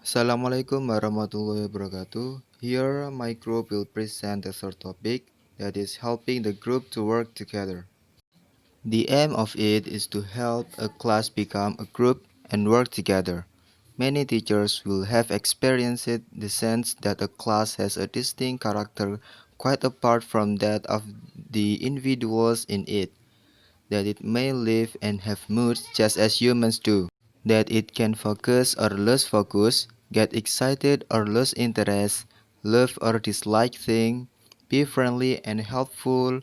Assalamualaikum warahmatullahi wabarakatuh. Here, my group will present the third topic that is helping the group to work together. The aim of it is to help a class become a group and work together. Many teachers will have experienced the sense that a class has a distinct character quite apart from that of the individuals in it, that it may live and have moods just as humans do, that it can focus or lose focus, get excited or lose interest, love or dislike things, be friendly and helpful,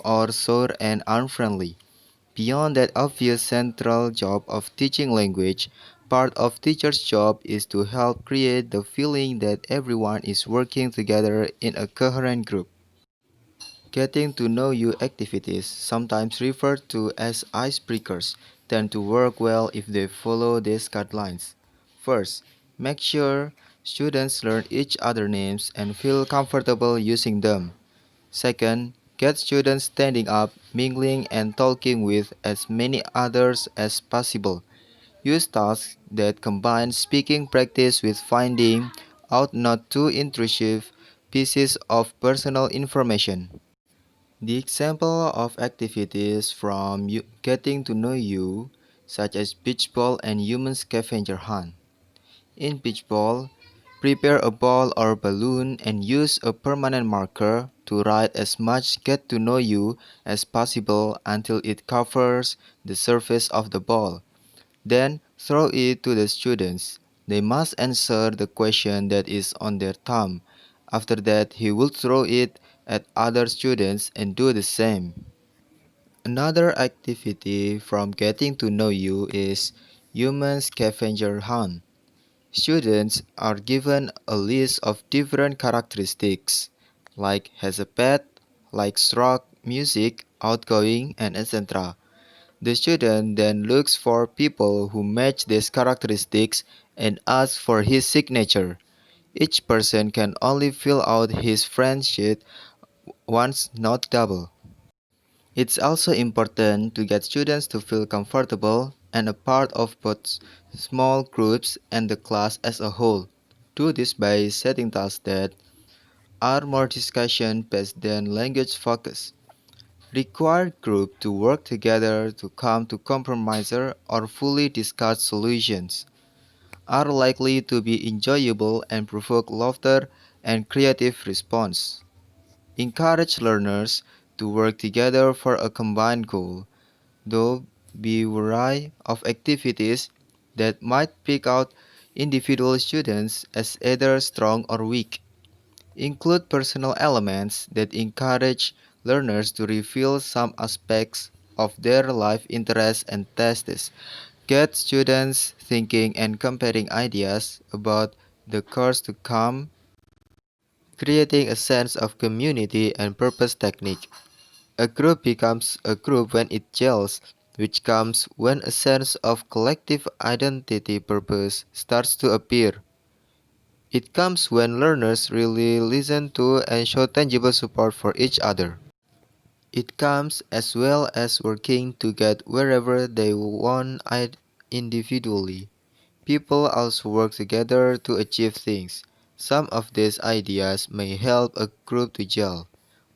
or sour and unfriendly. Beyond that obvious central job of teaching language, part of teacher's job is to help create the feeling that everyone is working together in a coherent group. Getting to know you activities, sometimes referred to as icebreakers, tend to work well if they follow these guidelines. First, make sure students learn each other's names and feel comfortable using them. Second, get students standing up, mingling, and talking with as many others as possible. Use tasks that combine speaking practice with finding out not too intrusive pieces of personal information. The example of activities from getting to know you, such as beach ball and human scavenger hunt. In beach ball, prepare a ball or balloon and use a permanent marker to write as much get to know you as possible until it covers the surface of the ball. Then throw it to the students. They must answer the question that is on their thumb. After that, he will throw it at other students and do the same. Another activity from getting to know you is human scavenger hunt. Students are given a list of different characteristics, like has a pet, likes rock music, outgoing, and etc. The student then looks for people who match these characteristics and asks for his signature. Each person can only fill out his friend sheet once, not double. It's also important to get students to feel comfortable and a part of both small groups and the class as a whole. Do this by setting tasks that are more discussion based than language focused. Require group to work together to come to compromise or fully discuss solutions. Are likely to be enjoyable and provoke laughter and creative response. Encourage learners to work together for a combined goal, though be wary of activities that might pick out individual students as either strong or weak. Include personal elements that encourage learners to reveal some aspects of their life interests and tastes. Get students thinking and comparing ideas about the course to come, creating a sense of community and purpose technique. A group becomes a group when it gels, which comes when a sense of collective identity purpose starts to appear. It comes when learners really listen to and show tangible support for each other. It comes as well as working to get wherever they want individually. People also work together to achieve things. Some of these ideas may help a group to gel.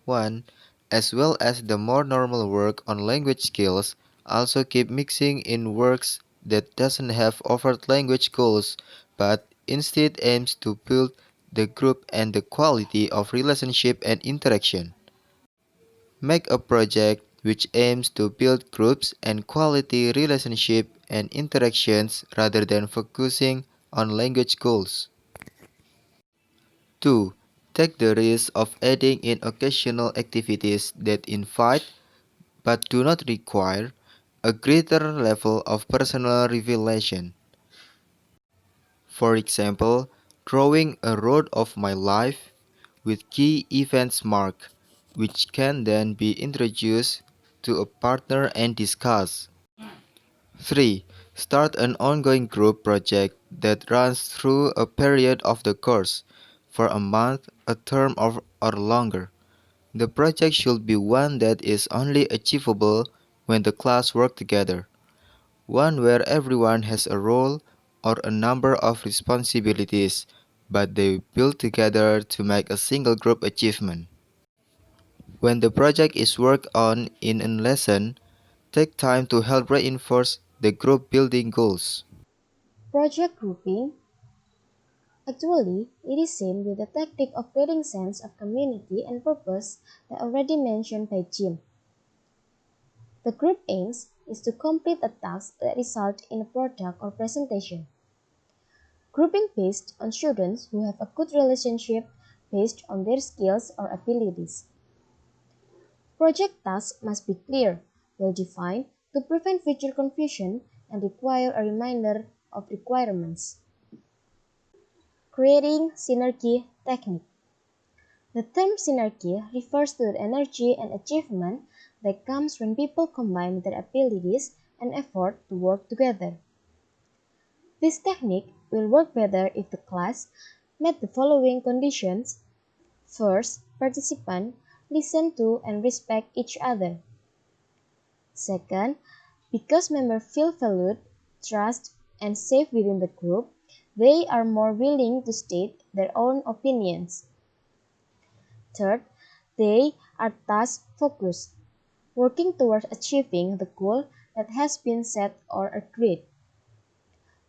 One, as well as the more normal work on language skills, also keep mixing in works that doesn't have overt language goals, but instead aims to build the group and the quality of relationship and interaction. Make a project which aims to build groups and quality relationship and interactions rather than focusing on language goals. 2. Take the risk of adding in occasional activities that invite but do not require a greater level of personal revelation. For example, drawing a road of my life with key events marked, which can then be introduced to a partner and discussed. 3. Start an ongoing group project that runs through a period of the course, for a month, a term, or longer. The project should be one that is only achievable when the class work together, one where everyone has a role, or a number of responsibilities, but they build together to make a single group achievement. When the project is worked on in a lesson, take time to help reinforce the group building goals. Project grouping. Actually, it is same with the tactic of creating sense of community and purpose that already mentioned by Jim. The group aims is to complete a task that results in a product or presentation. Grouping based on students who have a good relationship based on their skills or abilities. Project tasks must be clear, well defined to prevent future confusion and require a reminder of requirements. Creating synergy technique. The term synergy refers to the energy and achievement that comes when people combine their abilities and effort to work together. This technique will work better if the class met the following conditions. First, participants listen to and respect each other. Second, because members feel valued, trusted, and safe within the group, they are more willing to state their own opinions. Third, they are task focused, working towards achieving the goal that has been set or agreed.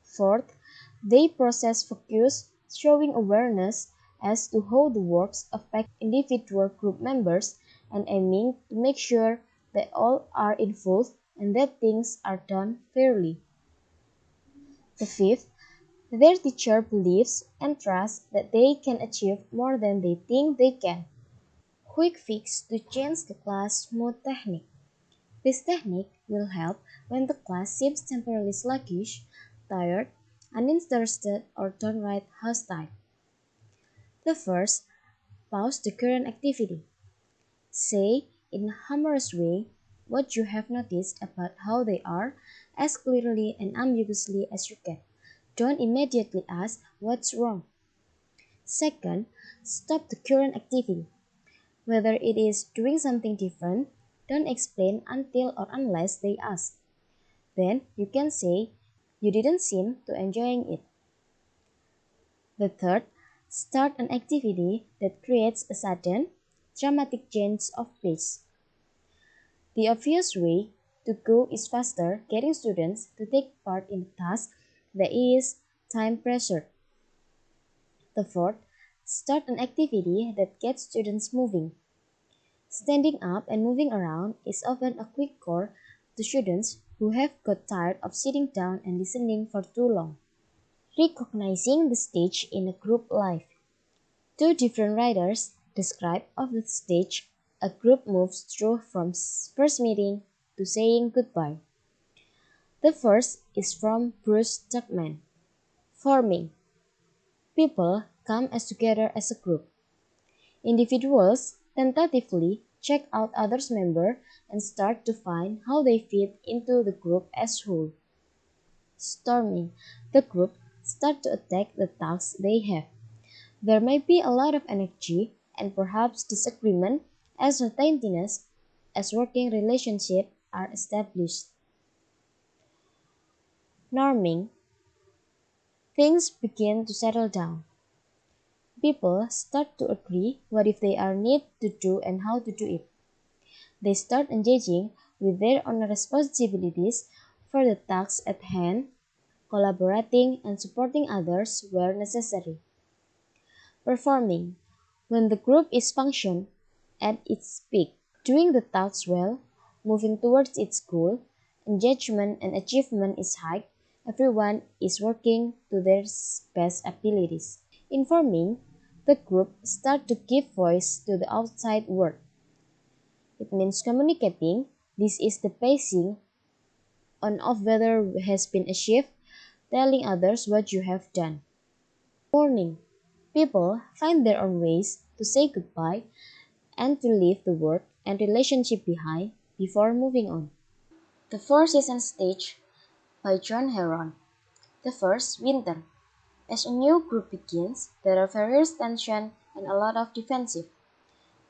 Fourth, they process focus, showing awareness as to how the works affect individual group members and aiming to make sure that all are involved and that things are done fairly. The fifth, their teacher believes and trusts that they can achieve more than they think they can. Quick fix to change the class mood technique. This technique will help when the class seems temporarily sluggish, tired, uninterested, or downright hostile. The first, pause the current activity. Say, in a humorous way, what you have noticed about how they are as clearly and ambiguously as you can. Don't immediately ask what's wrong. Second, stop the current activity. Whether it is doing something different, don't explain until or unless they ask. Then you can say you didn't seem to enjoying it. The third, start an activity that creates a sudden, dramatic change of pace. The obvious way to go is faster getting students to take part in a task that is time pressured. The fourth, start an activity that gets students moving. Standing up and moving around is often a quick cure to students who have got tired of sitting down and listening for too long. Recognizing the stage in a group life. Two different writers describe of the stage a group moves through from first meeting to saying goodbye. The first is from Bruce Tuckman. Forming. People come as together as a group. Individuals tentatively check out others' member and start to find how they fit into the group as whole. Storming. The group start to attack the tasks they have. There may be a lot of energy and perhaps disagreement as certaintiness as working relationships are established. Norming. Things begin to settle down. People start to agree what if they are need to do and how to do it. They start engaging with their own responsibilities for the tasks at hand, collaborating and supporting others where necessary. Performing. When the group is function at its peak, doing the tasks well, moving towards its goal, engagement and achievement is high, everyone is working to their best abilities. Informing, the group start to give voice to the outside world. It means communicating. This is the pacing on of whether has been achieved, telling others what you have done. Mourning. People find their own ways to say goodbye and to leave the work and relationship behind before moving on. The Four Seasons Stage by John Heron. The first, winter. As a new group begins, there are various tension and a lot of defensive.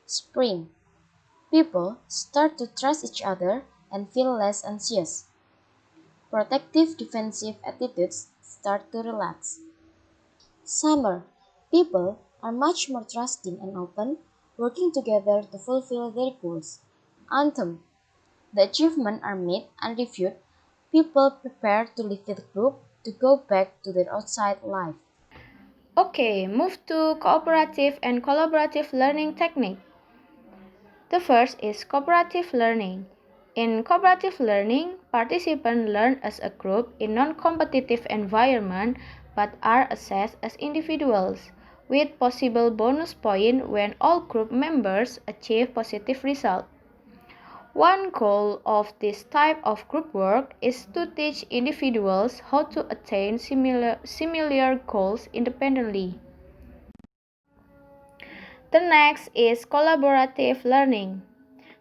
Spring. People start to trust each other and feel less anxious. Protective defensive attitudes start to relax. Summer, people are much more trusting and open, working together to fulfill their goals. Autumn, the achievements are made and reviewed. People prepare to leave the group to go back to their outside life. Okay, move to cooperative and collaborative learning technique. The first is cooperative learning. In cooperative learning, participants learn as a group in non-competitive environment but are assessed as individuals, with possible bonus points when all group members achieve positive results. One goal of this type of group work is to teach individuals how to attain similar goals independently. The next is collaborative learning.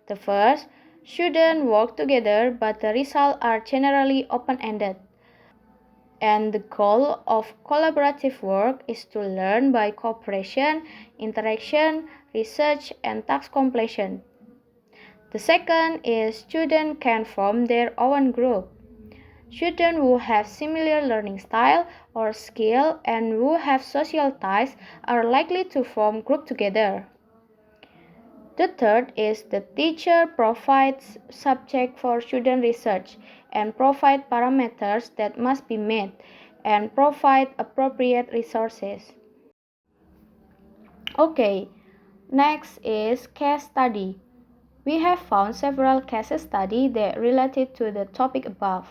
The first, students work together but the results are generally open-ended. And the goal of collaborative work is to learn by cooperation, interaction, research, and task completion. The second is students can form their own group. Students who have similar learning style or skill and who have social ties are likely to form group together. The third is the teacher provides subject for student research and provide parameters that must be met and provide appropriate resources. Okay, next is case study. We have found several case studies that related to the topic above.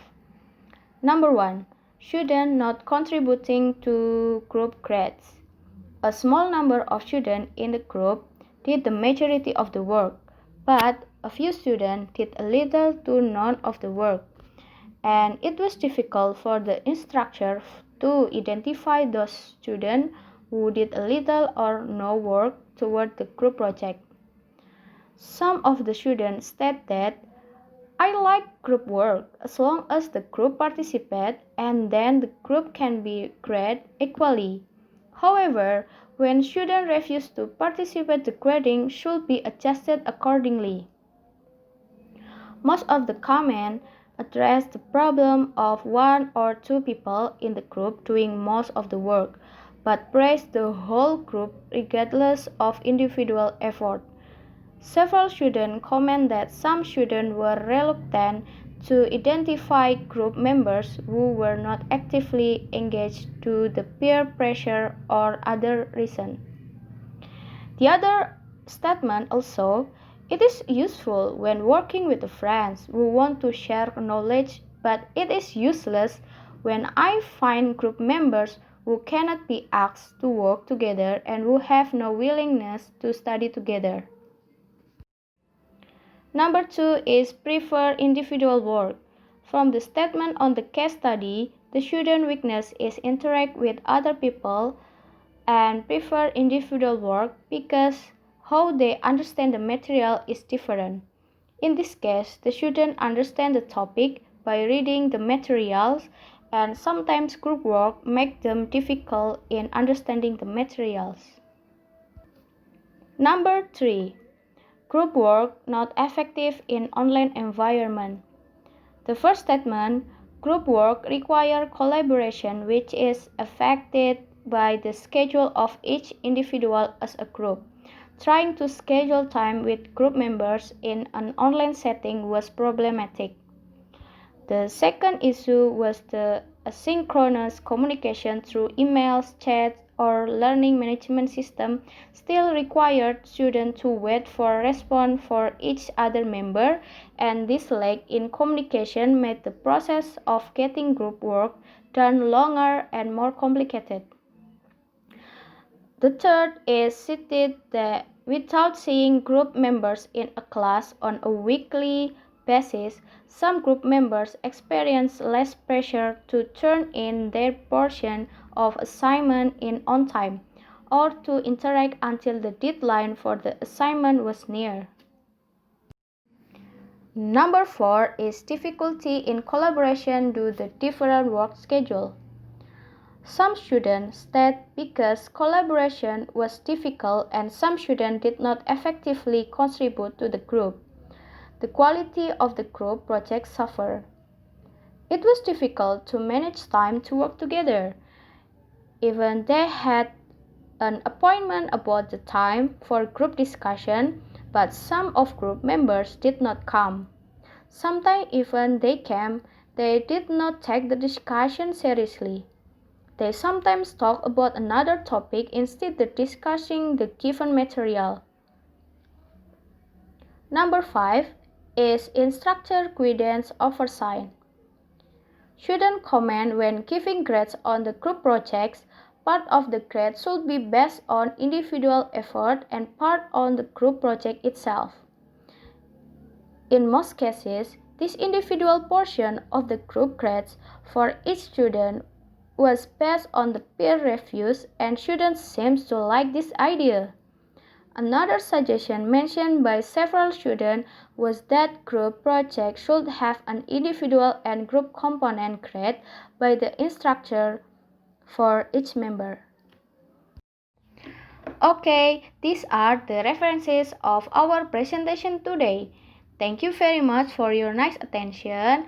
Number 1. Student not contributing to group grades. A small number of students in the group did the majority of the work, but a few students did a little to none of the work, and it was difficult for the instructor to identify those students who did a little or no work toward the group project. Some of the students said that I like group work as long as the group participates and then the group can be graded equally. However, when students refuse to participate, the grading should be adjusted accordingly. Most of the comments address the problem of one or two people in the group doing most of the work, but praise the whole group regardless of individual effort. Several students comment that some students were reluctant to identify group members who were not actively engaged due to peer pressure or other reason. The other statement also, it is useful when working with friends who want to share knowledge, but it is useless when I find group members who cannot be asked to work together and who have no willingness to study together. Number 2 is prefer individual work. From the statement on the case study, the student weakness is interact with other people and prefer individual work because how they understand the material is different. In this case, the student understand the topic by reading the materials, and sometimes group work make them difficult in understanding the materials. Number 3. Group work not effective in online environment. The first statement, group work require collaboration which is affected by the schedule of each individual as a group. Trying to schedule time with group members in an online setting was problematic. The second issue was the asynchronous communication through emails, chats, or learning management system still required students to wait for a response for each other member, and this lag in communication made the process of getting group work done longer and more complicated. The third is cited that without seeing group members in a class on a weekly basis, some group members experience less pressure to turn in their portion of assignment in on time or to interact until the deadline for the assignment was near. Number 4 is difficulty in collaboration due to the different work schedule. Some students state because collaboration was difficult and some students did not effectively contribute to the group. The quality of the group project suffered. It was difficult to manage time to work together. Even they had an appointment about the time for group discussion, but some of group members did not come. Sometimes even they came, they did not take the discussion seriously. They sometimes talk about another topic instead of discussing the given material. Number 5 is instructor guidance oversight. Shouldn't comment when giving grades on the group projects. Part of the grade should be based on individual effort and part on the group project itself. In most cases, this individual portion of the group grades for each student was based on the peer reviews and students seems to like this idea. Another suggestion mentioned by several students was that group projects should have an individual and group component grade by the instructor for each member. Okay, these are the references of our presentation today. Thank you very much for your nice attention.